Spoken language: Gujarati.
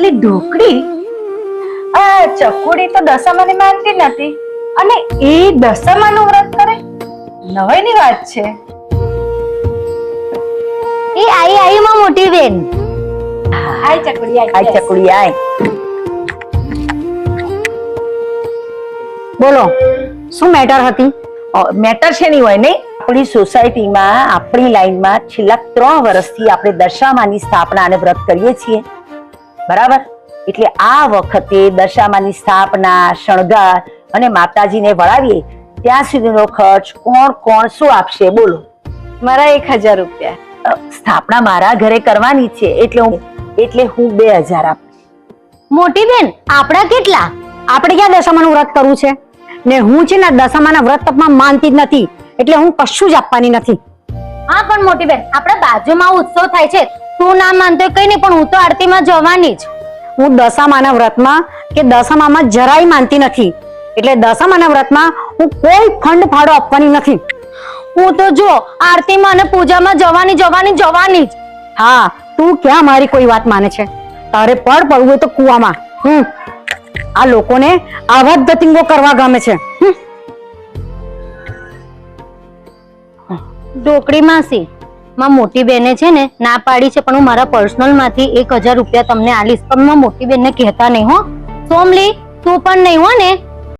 અલી ઢોકળી, આ ચકુડી તો દશામાની માનતી નથી અને એ દશામાનું વ્રત કરે, નવાઈની વાત છે. એ આઈ માં મોટી બેન. આય ચકુડી, આઈ ચકુડી આય. બોલો, શું મેટર હતી? મેટર છે નહીં હોય નહીં. આપણી સોસાયટીમાં આપણી લાઈનમાં છેલ્લા 3 વર્ષથી આપણે દશામાની સ્થાપના અને વ્રત કરીએ છીએ, બરાબર? એટલે આ વખતે દશામાની સ્થાપના, શણગાર અને માતાજીને વળાવીએ ત્યાં સુધીનો ખર્ચ કોણ શું આપશે બોલો? મારા 1000 રૂપિયા. સ્થાપના મારા ઘરે કરવાની છે એટલે હું 2000 આપીશ. મોટી બેન, આપડા કેટલા? આપણે ક્યાં દશામાનું વ્રત કરવું છે? ને હું છે ને દશામાના વ્રત તપમાં માનતી જ નથી, એટલે હું કશું જ આપવાની નથી. હા પણ મોટી બેન, આપણા બાજુમાં ઉત્સવ થાય છે, તું ના માનતો કઈ નહીં, પણ હું તો આરતીમાં જવાની જ. હું દશામાના વ્રતમાં કે દશામામાં જરાય માનતી નથી, એટલે દશામાના વ્રતમાં હું કોઈ ફંડ ફાળો આપવાની નથી. હું તો જો આરતીમાં અને પૂજામાં જવાની જ. હા, તું ક્યાં મારી કોઈ વાત માને છે? તારે પડવું હોય તો કુવામાં. આ લોકોને આવા જ ગતિંગો કરવા ગમે છે. ઢોકળી માસી, માં મોટી બેને છે ને ના પાડી છે, પણ હું મારા પર્સનલ માંથી 1000 રૂપિયા તમને આલીશ, પણ માં મોટી બેનને કહેતા નહીં હો. સોમલી, તું પણ નહીં હો ને?